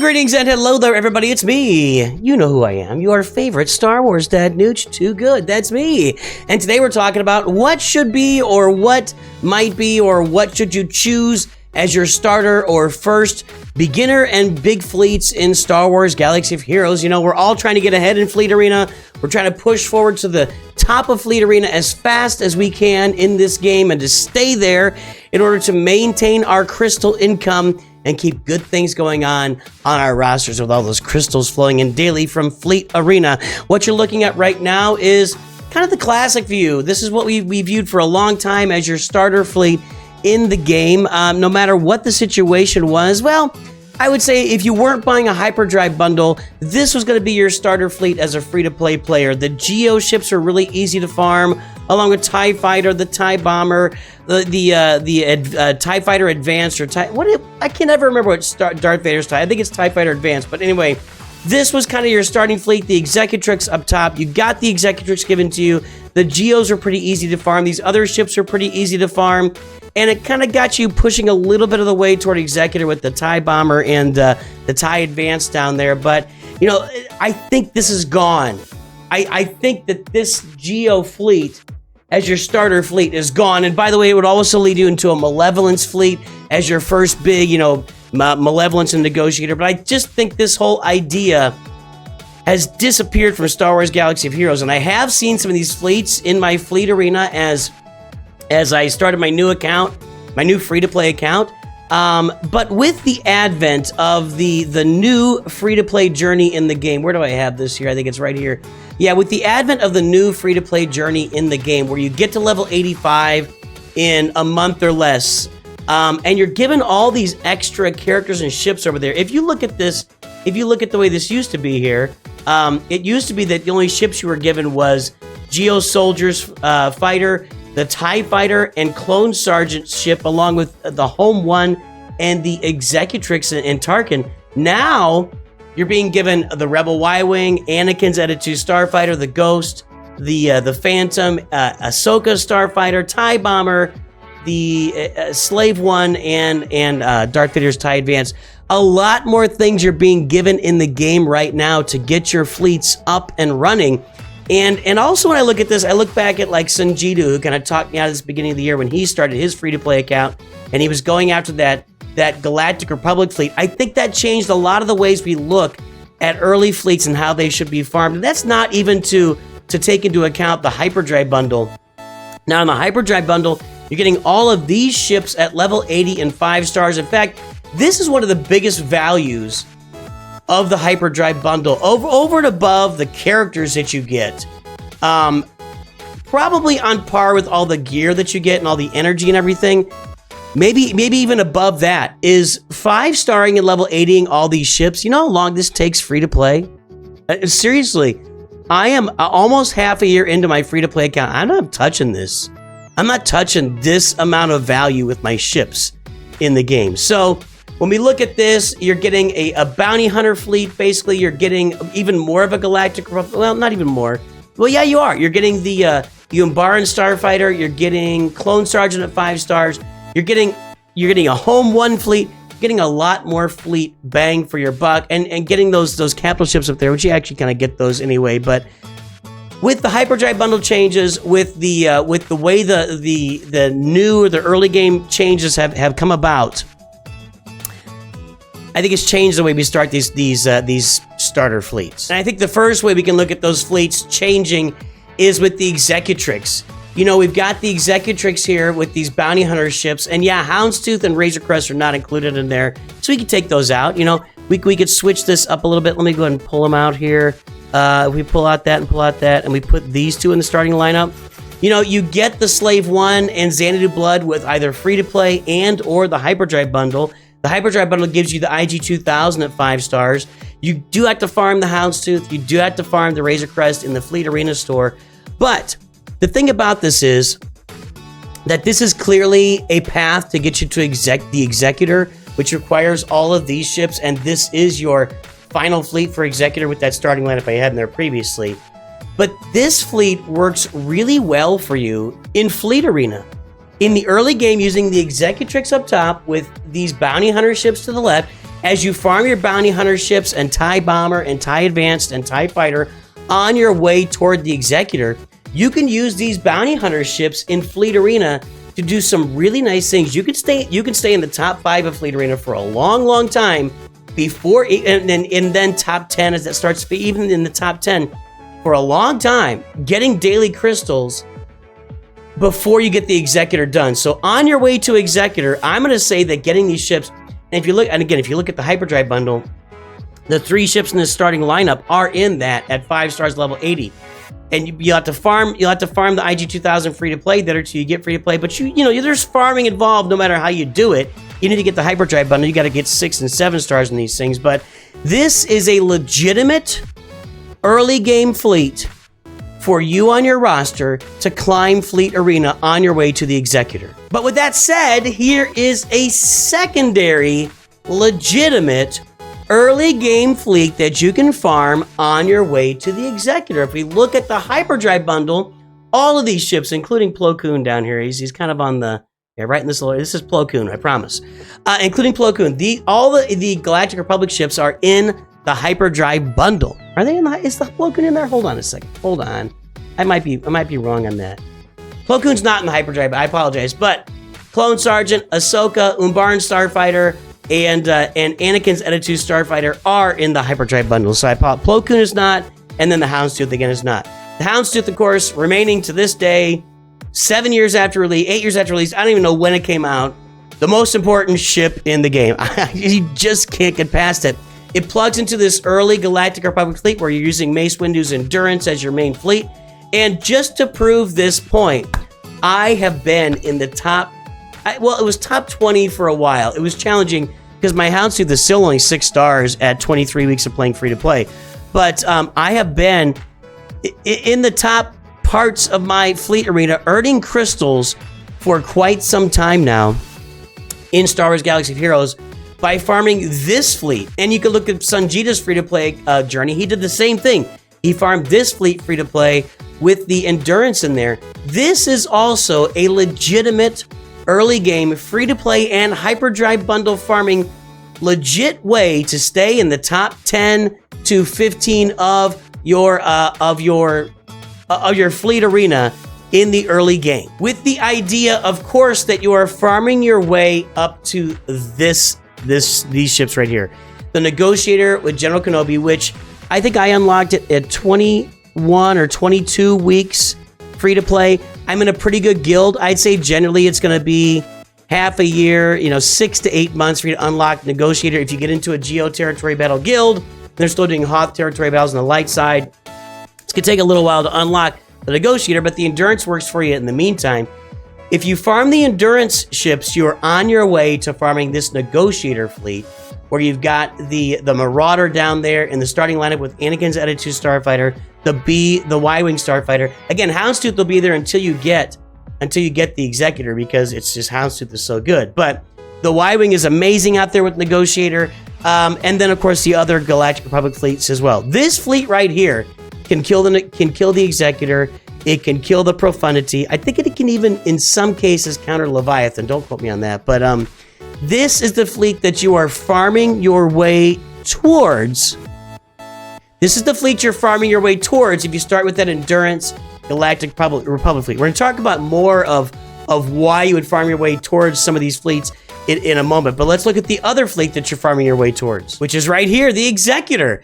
Greetings and hello there, everybody. It's me. You know who I am. Your favorite Star Wars dad, Nooch. Too good. That's me. And today we're talking about what should be or what might be or what should you choose as your starter or first beginner and big fleets in Star Wars Galaxy of Heroes. You know, we're all trying to get ahead in Fleet Arena. We're trying to push forward to the top of Fleet Arena as fast as we can in this game and to stay there in order to maintain our crystal income and keep good things going on our rosters with all those crystals flowing in daily from Fleet Arena. What you're looking at right now is kind of the classic view. This is what we viewed for a long time as your starter fleet in the game. No matter what the situation was, well, I would say if you weren't buying a Hyperdrive bundle, this was going to be your starter fleet as a free-to-play player. The Geo ships are really easy to farm, along with TIE Fighter, the TIE Bomber, the TIE Fighter Advanced, or I can never remember what Darth Vader's TIE. I think it's TIE Fighter Advanced, but anyway, this was kind of your starting fleet. The Executrix up top. You got the Executrix given to you. The Geos are pretty easy to farm. These other ships are pretty easy to farm. And it kind of got you pushing a little bit of the way toward Executor with the TIE Bomber and the TIE Advanced down there. But, you know, I think this is gone. I think that this Geo fleet as your starter fleet is gone. And by the way, it would also lead you into a Malevolence fleet as your first big, you know, Malevolence and Negotiator. But I just think this whole idea has disappeared from Star Wars Galaxy of Heroes. And I have seen some of these fleets in my Fleet Arena as I started my new account, my new free-to-play account. But with the advent of the new free-to-play journey in the game, where do I have this here? I think it's right here. Yeah, with the advent of the new free-to-play journey in the game, where you get to level 85 in a month or less, and you're given all these extra characters and ships over there. If you look at this, if you look at the way this used to be here, it used to be that the only ships you were given was Geo Soldier's Fighter, the TIE Fighter, and Clone Sergeant ship, along with the Home One and the Executrix and Tarkin. Now, you're being given the Rebel Y-Wing, Anakin's Edit 2 Starfighter, the Ghost, the Phantom, Ahsoka Starfighter, TIE Bomber, the Slave One, and Darth Vader's TIE Advance. A lot more things you're being given in the game right now to get your fleets up and running. And also when I look at this, I look back at like Sanjitu, who kind of talked me out of this beginning of the year when he started his free-to-play account, and he was going after that Galactic Republic fleet. I think that changed a lot of the ways we look at early fleets and how they should be farmed. And that's not even to take into account the Hyperdrive bundle. Now, in the Hyperdrive bundle, you're getting all of these ships at level 80 and 5 stars. In fact, this is one of the biggest values of the Hyperdrive bundle, over and above the characters that you get. Probably on par with all the gear that you get and all the energy and everything. Maybe even above that is 5-starring and level 80ing all these ships. You know how long this takes free to play? Seriously, I am almost half a year into my free to play account. I'm not touching this. I'm not touching this amount of value with my ships in the game. So when we look at this, you're getting a bounty hunter fleet. Basically, you're getting even more of a Galactic Republic. Well, not even more. Well, yeah, you are. You're getting the Umbaran Starfighter. You're getting Clone Sergeant at 5 stars. You're getting a Home One fleet. You're getting a lot more fleet bang for your buck, and getting those capital ships up there, which you actually kind of get those anyway. But with the Hyperdrive bundle changes, with the way the new or the early game changes have come about, I think it's changed the way we start these starter fleets. And I think the first way we can look at those fleets changing is with the Executrix. You know, we've got the Executrix here with these bounty hunter ships, and yeah, Houndstooth and Razor Crest are not included in there, so we can take those out. You know, we could switch this up a little bit. Let me go ahead and pull them out here. We pull out that and pull out that, and we put these two in the starting lineup. You know, you get the Slave One and Xanadu Blood with either free-to-play and or the Hyperdrive bundle. The Hyperdrive bundle gives you the IG-2000 at 5 stars. You do have to farm the Houndstooth. You do have to farm the Razor Crest in the Fleet Arena store. But the thing about this is that this is clearly a path to get you to the Executor, which requires all of these ships, and this is your final fleet for Executor with that starting lineup I had in there previously. But this fleet works really well for you in Fleet Arena. In the early game, using the Executrix up top with these bounty hunter ships to the left, as you farm your bounty hunter ships and TIE Bomber and TIE Advanced and TIE Fighter on your way toward the Executor, you can use these bounty hunter ships in Fleet Arena to do some really nice things. You can stay in the top 5 of Fleet Arena for a long time before, and then top 10 as that starts, even in the top 10 for a long time, getting daily crystals before you get the Executor done. So on your way to Executor, I'm going to say that getting these ships, and if you look at the Hyperdrive bundle, the 3 ships in the starting lineup are in that at 5 stars level 80. And you'll have to farm the IG 2000 free to play there till you get free to play. But you know, there's farming involved no matter how you do it. You need to get the Hyperdrive bundle. You got to get 6 and 7 stars in these things. But this is a legitimate early game fleet for you on your roster to climb Fleet Arena on your way to the Executor. But with that said, here is a secondary, legitimate early game fleet that you can farm on your way to the Executor. If we look at the Hyperdrive bundle, all of these ships, including Plo Koon down here, he's kind of on the, right in this little, this is Plo Koon, I promise. Including Plo Koon, all the Galactic Republic ships are in the Hyperdrive bundle. Are they in the, is the Plo Koon in there? Hold on a second, hold on. I might be wrong on that. Plo Koon's not in the Hyperdrive, I apologize, but Clone Sergeant, Ahsoka, Umbaran Starfighter, and Anakin's Editu Starfighter are in the Hyperdrive bundle. So I apologize. Plo Koon is not, and then the Houndstooth again is not. The Houndstooth, of course, remaining to this day, 7 years after release, 8 years after release, I don't even know when it came out, the most important ship in the game. You just can't get past it. It plugs into this early Galactic Republic fleet where you're using Mace Windu's Endurance as your main fleet. And just to prove this point, I have been in the top, well, it was top 20 for a while. It was challenging because my Houndstooth is still only 6 stars at 23 weeks of playing free to play. But I have been in the top parts of my Fleet Arena earning crystals for quite some time now in Star Wars Galaxy of Heroes by farming this fleet. And you can look at Sanjita's free to play journey. He did the same thing. He farmed this fleet free to play with the Endurance in there. This is also a legitimate early game, free to play and Hyperdrive bundle farming legit way to stay in the top 10 to 15 of your Fleet Arena in the early game. With the idea, of course, that you are farming your way up to these ships right here. The Negotiator with General Kenobi, which I think I unlocked it at 21 or 22 weeks free to play. I'm in a pretty good guild. I'd say generally it's going to be half a year, 6 to 8 months for you to unlock Negotiator. If you get into a Geo Territory Battle guild, they're still doing Hoth Territory Battles on the light side. It's going to take a little while to unlock the Negotiator, but the Endurance works for you in the meantime. If you farm the Endurance ships, you're on your way to farming this Negotiator fleet, where you've got the Marauder down there in the starting lineup with Anakin's Editu Starfighter, the Y-Wing Starfighter. Again, Houndstooth will be there until you get the Executor, because it's just Houndstooth is so good. But the Y-Wing is amazing out there with Negotiator, and then of course the other Galactic Republic fleets as well. This fleet right here can kill the Executor. It can kill the Profundity. I think it can even, in some cases, counter Leviathan. Don't quote me on that. But this is the fleet that you are farming your way towards. This is the fleet you're farming your way towards if you start with that Endurance Galactic Republic fleet. We're going to talk about more of why you would farm your way towards some of these fleets in a moment. But let's look at the other fleet that you're farming your way towards, which is right here, the Executor.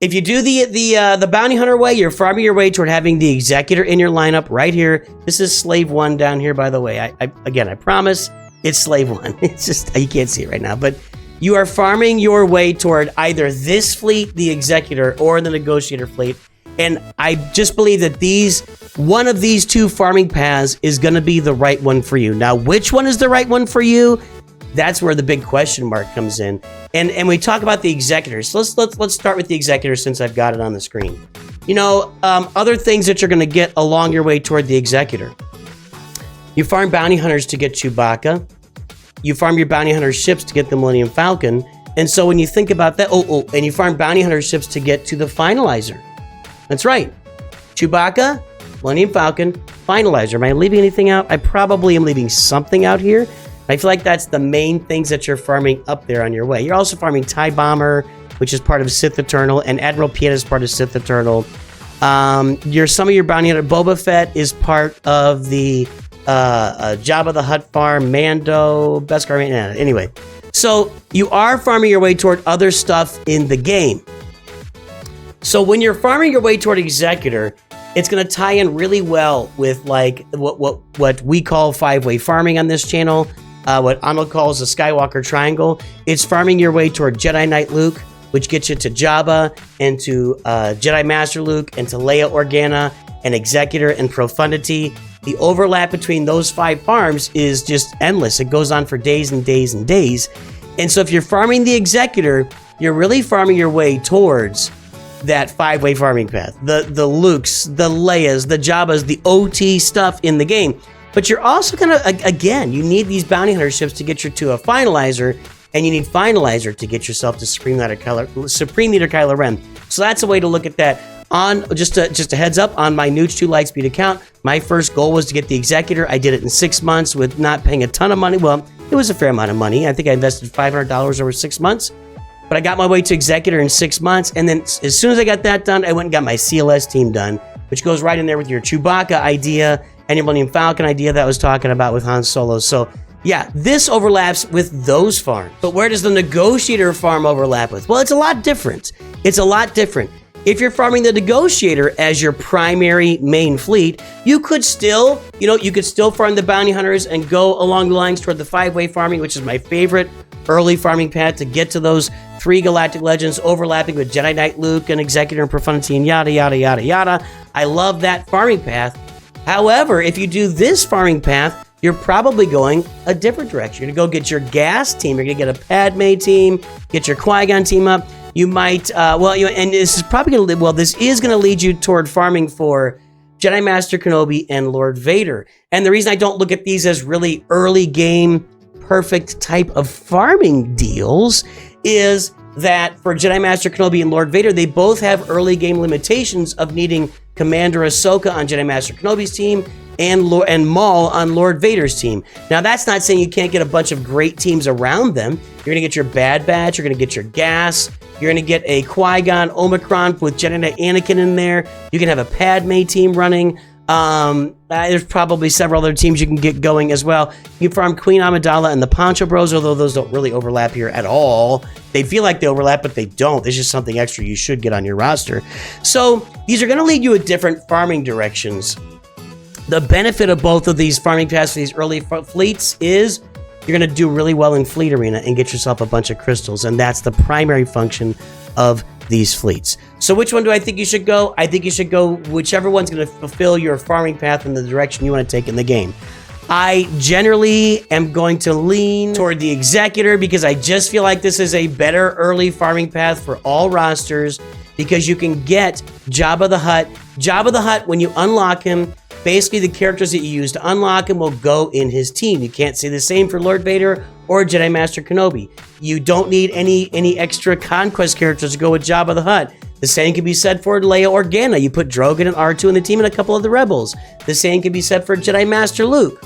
If you do the Bounty Hunter way, you're farming your way toward having the Executor in your lineup right here. This is Slave 1 down here, by the way. I promise it's Slave 1. It's just, you can't see it right now, but you are farming your way toward either this fleet, the Executor, or the Negotiator fleet. And I just believe that one of these two farming paths is going to be the right one for you. Now, which one is the right one for you? That's where the big question mark comes in. And we talk about the Executor. So let's start with the Executor since I've got it on the screen. Other things that you're going to get along your way toward the Executor. You farm bounty hunters to get Chewbacca. You farm your bounty hunter ships to get the Millennium Falcon. And so when you think about that, and you farm bounty hunter ships to get to the Finalizer. That's right. Chewbacca, Millennium Falcon, Finalizer. Am I leaving anything out? I probably am leaving something out here. I feel like that's the main things that you're farming up there on your way. You're also farming TIE Bomber, which is part of Sith Eternal, and Admiral Pieta is part of Sith Eternal. Some of your bounty hunter Boba Fett is part of the Jabba the Hutt farm, Mando, Beskar. Anyway, so you are farming your way toward other stuff in the game. So when you're farming your way toward Executor, it's going to tie in really well with like what we call 5-way farming on this channel. What Arnold calls the Skywalker Triangle. It's farming your way toward Jedi Knight Luke, which gets you to Jabba, and to Jedi Master Luke, and to Leia Organa, and Executor, and Profundity. The overlap between those 5 farms is just endless. It goes on for days and days and days. And so if you're farming the Executor, you're really farming your way towards that 5-way farming path. The Lukes, the Leias, the Jabbas, the OT stuff in the game. But you're also gonna, again, you need these bounty hunter ships to get you to a finalizer, and you need finalizer to get yourself to Supreme Leader Kylo Ren. So that's a way to look at that. On just a heads up, on my Nooch2 Lightspeed account, my first goal was to get the Executor. I did it in 6 months with not paying a ton of money. Well, it was a fair amount of money. I think I invested $500 over 6 months. But I got my way to Executor in 6 months, and then as soon as I got that done, I went and got my CLS team done, which goes right in there with your Chewbacca idea and your Millennium Falcon idea that I was talking about with Han Solo. So yeah, this overlaps with those farms. But where does the Negotiator farm overlap with? Well, it's a lot different. It's a lot different. If you're farming the Negotiator as your primary main fleet, you could still, farm the bounty hunters and go along the lines toward the 5-way farming, which is my favorite early farming path to get to those 3 Galactic Legends overlapping with Jedi Knight Luke and Executor and Profundity and yada, yada, yada, yada. I love that farming path. However, if you do this farming path, you're probably going a different direction. You're going to go get your gas team. You're going to get a Padme team, get your Qui-Gon team up. You might, and this is probably going to, this is going to lead you toward farming for Jedi Master Kenobi and Lord Vader. And the reason I don't look at these as really early game, perfect type of farming deals is that for Jedi Master Kenobi and Lord Vader, they both have early game limitations of needing Commander Ahsoka on Jedi Master Kenobi's team and Maul on Lord Vader's team. Now, that's not saying you can't get a bunch of great teams around them. You're going to get your Bad Batch, you're going to get your Gas, you're going to get a Qui-Gon Omicron with Jedi Knight Anakin in there. You can have a Padme team running. There's probably several other teams you can get going as well. You can farm Queen Amidala and the Poncho Bros, although those don't really overlap here at all. They feel like they overlap, but they don't. There's just something extra you should get on your roster. So these are going to lead you in different farming directions. The benefit of both of these farming paths for these early fleets is you're going to do really well in Fleet Arena and get yourself a bunch of crystals, and that's the primary function of these fleets. So which one do I think you should go? I think you should go whichever one's going to fulfill your farming path in the direction you want to take in the game. I generally am going to lean toward the Executor because I just feel like this is a better early farming path for all rosters because you can get Jabba the Hutt. Jabba the Hutt, when you unlock him, basically the characters that you use to unlock him will go in his team. You can't say the same for Lord Vader or Jedi Master Kenobi. You don't need any extra conquest characters to go with Jabba the Hutt. The same can be said for Leia Organa. You put Drogon and R2 in the team and a couple of the rebels. The same can be said for Jedi Master Luke.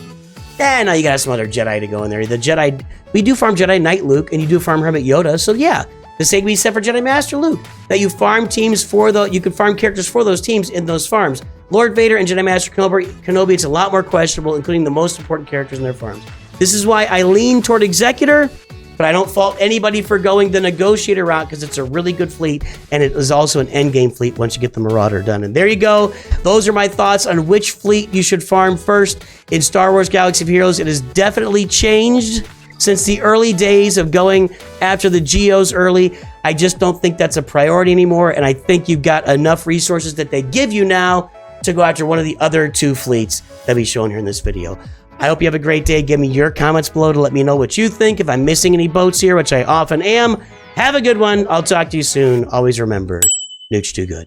Now you got some other Jedi to go in there. The Jedi, we do farm Jedi Knight Luke and you do farm Hermit Yoda. So yeah, the same can be said for Jedi Master Luke. That you farm teams you can farm characters for those teams in those farms. Lord Vader and Jedi Master Kenobi, it's a lot more questionable, including the most important characters in their farms. This is why I lean toward Executor, but I don't fault anybody for going the Negotiator route because it's a really good fleet, and it is also an endgame fleet once you get the Marauder done. And there you go. Those are my thoughts on which fleet you should farm first in Star Wars Galaxy of Heroes. It has definitely changed since the early days of going after the Geos early. I just don't think that's a priority anymore, and I think you've got enough resources that they give you now to go after one of the other 2 fleets that we shown here in this video. I hope you have a great day. Give me your comments below to let me know what you think. If I'm missing any boats here, which I often am, have a good one. I'll talk to you soon. Always remember, Nooch2Good.